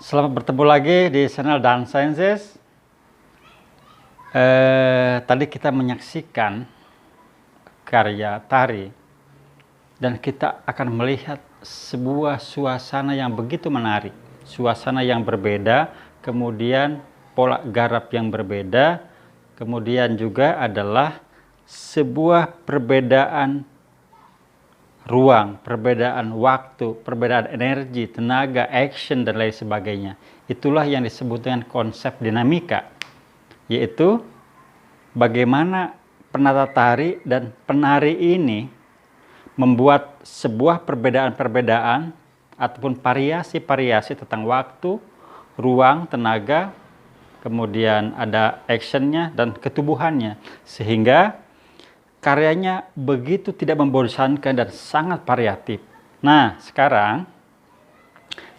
Selamat bertemu lagi di channel Dance Sciences. Tadi kita menyaksikan karya tari dan kita akan melihat sebuah suasana yang begitu menarik, suasana yang berbeda, kemudian pola garap yang berbeda, kemudian juga adalah sebuah perbedaan ruang, perbedaan waktu, perbedaan energi, tenaga, action, dan lain sebagainya. Itulah yang disebut dengan konsep dinamika, yaitu bagaimana penata tari dan penari ini membuat sebuah perbedaan-perbedaan ataupun variasi-variasi tentang waktu, ruang, tenaga, kemudian ada actionnya dan ketubuhannya, sehingga karyanya begitu tidak membosankan dan sangat variatif. Nah, sekarang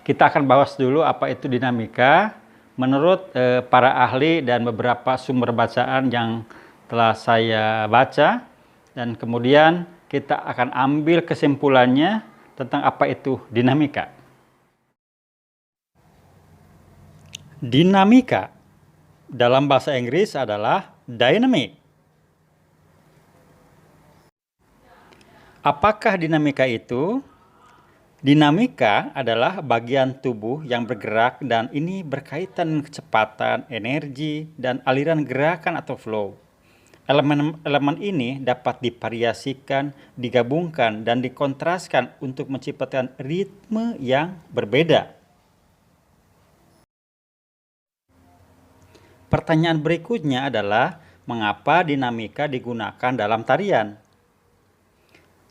kita akan bahas dulu apa itu dinamika menurut para ahli dan beberapa sumber bacaan yang telah saya baca, dan kemudian kita akan ambil kesimpulannya tentang apa itu dinamika. Dinamika dalam bahasa Inggris adalah dynamic. Apakah dinamika itu? Dinamika adalah bagian tubuh yang bergerak dan ini berkaitan dengan kecepatan, energi, dan aliran gerakan atau flow. Elemen-elemen ini dapat divariasikan, digabungkan, dan dikontraskan untuk menciptakan ritme yang berbeda. Pertanyaan berikutnya adalah, mengapa dinamika digunakan dalam tarian?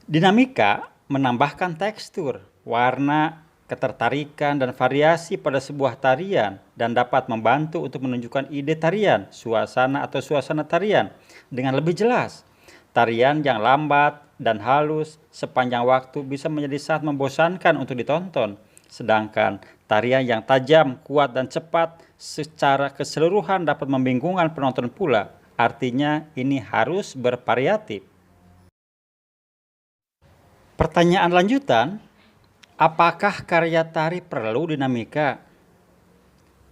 Dinamika menambahkan tekstur, warna, ketertarikan, dan variasi pada sebuah tarian dan dapat membantu untuk menunjukkan ide tarian, suasana atau suasana tarian dengan lebih jelas. Tarian yang lambat dan halus sepanjang waktu bisa menjadi sangat membosankan untuk ditonton, sedangkan tarian yang tajam, kuat, dan cepat secara keseluruhan dapat membingungkan penonton pula. Artinya ini harus bervariatif. Pertanyaan lanjutan, apakah karya tari perlu dinamika?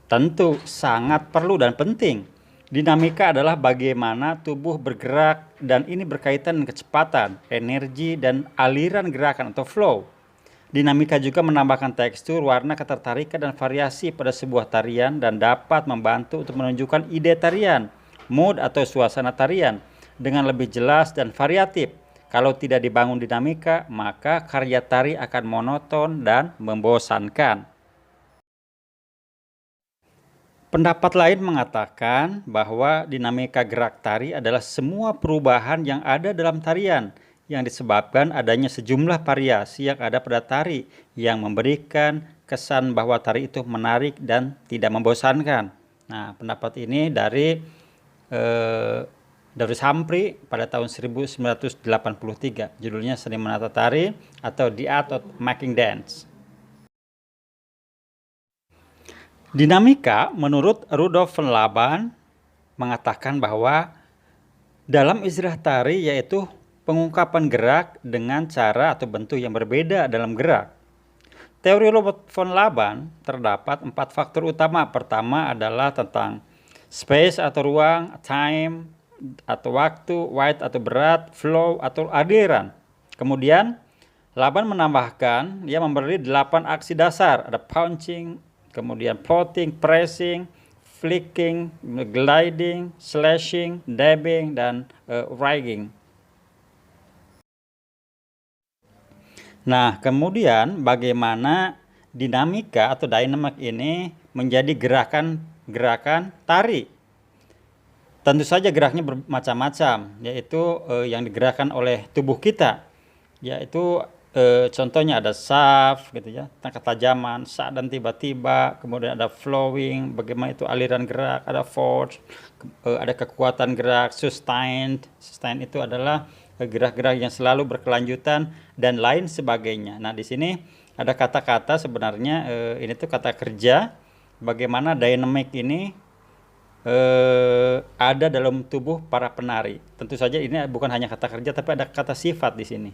Tentu sangat perlu dan penting. Dinamika adalah bagaimana tubuh bergerak dan ini berkaitan dengan kecepatan, energi, dan aliran gerakan atau flow. Dinamika juga menambahkan tekstur, warna, ketertarikan, dan variasi pada sebuah tarian dan dapat membantu untuk menunjukkan ide tarian, mood atau suasana tarian dengan lebih jelas dan variatif. Kalau tidak dibangun dinamika, maka karya tari akan monoton dan membosankan. Pendapat lain mengatakan bahwa dinamika gerak tari adalah semua perubahan yang ada dalam tarian yang disebabkan adanya sejumlah variasi yang ada pada tari yang memberikan kesan bahwa tari itu menarik dan tidak membosankan. Nah, pendapat ini dari Sampri pada tahun 1983, judulnya Seni Menata Tari atau The Art of Making Dance. Dinamika menurut Rudolf von Laban mengatakan bahwa dalam istilah tari yaitu pengungkapan gerak dengan cara atau bentuk yang berbeda dalam gerak. Teori von Laban terdapat 4 faktor utama. Pertama adalah tentang space atau ruang, time atau waktu, weight atau berat, flow atau aliran. Kemudian Laban menambahkan, dia memberi 8 aksi dasar, ada punching, kemudian plotting, pressing, flicking, gliding, slashing, dabbing, dan rigging. Nah, kemudian bagaimana dinamika atau dynamic ini menjadi gerakan tari? Tentu saja geraknya bermacam-macam, yaitu yang digerakkan oleh tubuh kita, yaitu contohnya ada shaft gitu ya, ketajaman, sudden tiba-tiba, kemudian ada flowing, bagaimana itu aliran gerak, ada force, ada kekuatan gerak, sustained. Sustained itu adalah gerak-gerak yang selalu berkelanjutan dan lain sebagainya. Nah, di sini ada kata-kata sebenarnya ini tuh kata kerja bagaimana dynamic ini ada dalam tubuh para penari. Tentu saja ini bukan hanya kata kerja tapi ada kata sifat di sini.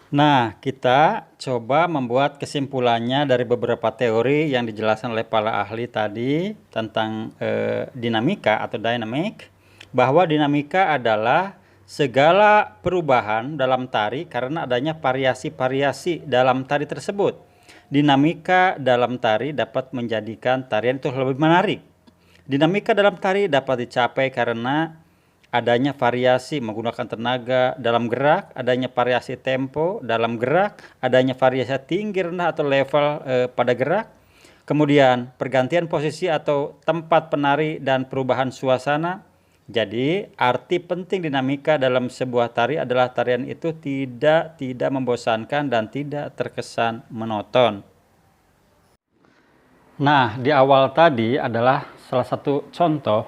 Nah, kita coba membuat kesimpulannya dari beberapa teori yang dijelaskan oleh para ahli tadi tentang dinamika atau dynamic, bahwa dinamika adalah segala perubahan dalam tari karena adanya variasi-variasi dalam tari tersebut. Dinamika dalam tari dapat menjadikan tarian itu lebih menarik. Dinamika dalam tari dapat dicapai karena adanya variasi menggunakan tenaga dalam gerak, adanya variasi tempo dalam gerak, adanya variasi tinggi rendah atau level pada gerak, kemudian pergantian posisi atau tempat penari dan perubahan suasana. Jadi arti penting dinamika dalam sebuah tari adalah tarian itu tidak membosankan dan tidak terkesan monoton. Nah, di awal tadi adalah salah satu contoh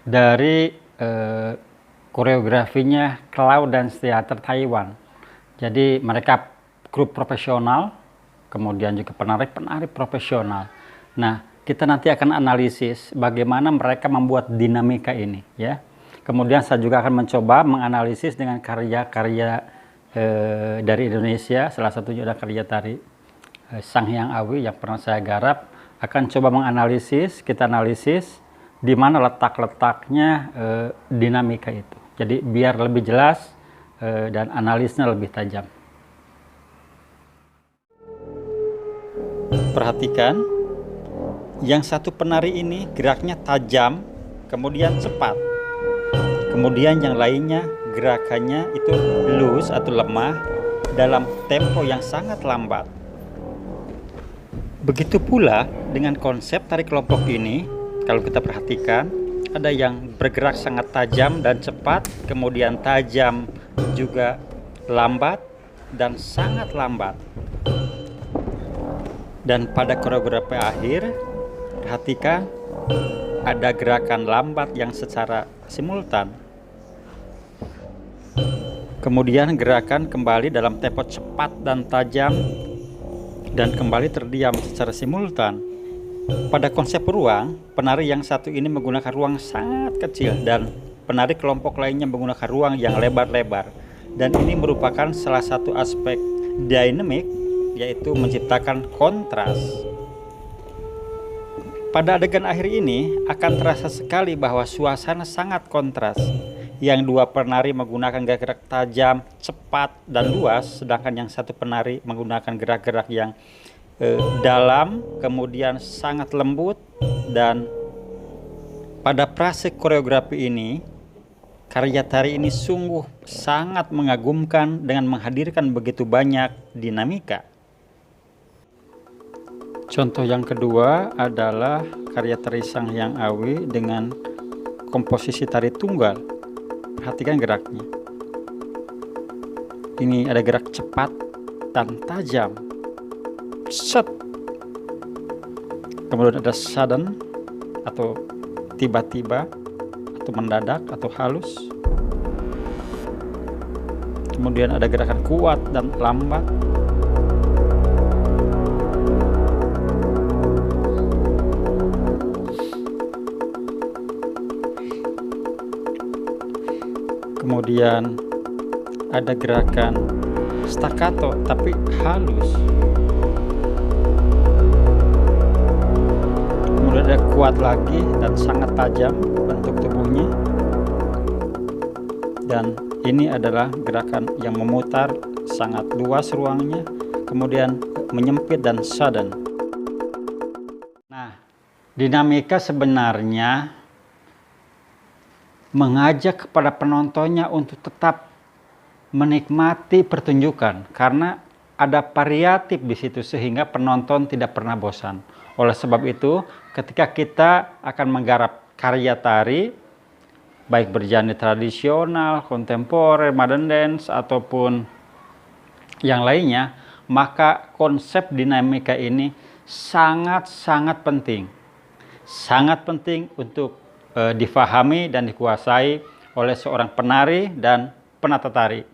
dari koreografinya Cloud Dance Theater Taiwan. Jadi mereka grup profesional, kemudian juga penari profesional. Nah, kita nanti akan analisis bagaimana mereka membuat dinamika ini, ya. Kemudian saya juga akan mencoba menganalisis dengan karya-karya dari Indonesia, salah satunya adalah karya tari Sanghyang Awi yang pernah saya garap. Akan coba menganalisis, kita analisis di mana letak-letaknya dinamika itu. Jadi biar lebih jelas dan analisnya lebih tajam. Perhatikan, yang satu penari ini geraknya tajam, kemudian cepat. Kemudian yang lainnya gerakannya itu loose atau lemah dalam tempo yang sangat lambat. Begitu pula dengan konsep tari kelompok ini. Kalau kita perhatikan, ada yang bergerak sangat tajam dan cepat, kemudian tajam juga lambat dan sangat lambat. Dan pada koreografi akhir, perhatikan ada gerakan lambat yang secara simultan. Kemudian gerakan kembali dalam tempo cepat dan tajam dan kembali terdiam secara simultan. Pada konsep ruang, penari yang satu ini menggunakan ruang sangat kecil dan penari kelompok lainnya menggunakan ruang yang lebar-lebar. Dan ini merupakan salah satu aspek dynamic, yaitu menciptakan kontras. Pada adegan akhir ini akan terasa sekali bahwa suasana sangat kontras. Yang dua penari menggunakan gerak-gerak tajam, cepat, dan luas, sedangkan yang satu penari menggunakan gerak-gerak yang dalam, kemudian sangat lembut. Dan pada prase koreografi ini, karya tari ini sungguh sangat mengagumkan dengan menghadirkan begitu banyak dinamika. Contoh yang kedua adalah karya tari Sanghyang Awi dengan komposisi tari tunggal. Perhatikan geraknya. Ini ada gerak cepat dan tajam. Set. Kemudian ada sudden atau tiba-tiba atau mendadak atau halus. Kemudian ada gerakan kuat dan lambat. Kemudian ada gerakan staccato tapi halus. Kemudian ada kuat lagi dan sangat tajam bentuk tubuhnya. Dan ini adalah gerakan yang memutar, sangat luas ruangnya, kemudian menyempit dan sudden. Nah, dinamika sebenarnya mengajak kepada penontonnya untuk tetap menikmati pertunjukan karena ada variatif di situ sehingga penonton tidak pernah bosan. Oleh sebab itu, ketika kita akan menggarap karya tari, baik bergenre tradisional, kontemporer, modern dance, ataupun yang lainnya, maka konsep dinamika ini sangat-sangat penting. Sangat penting untuk difahami dan dikuasai oleh seorang penari dan penata tari.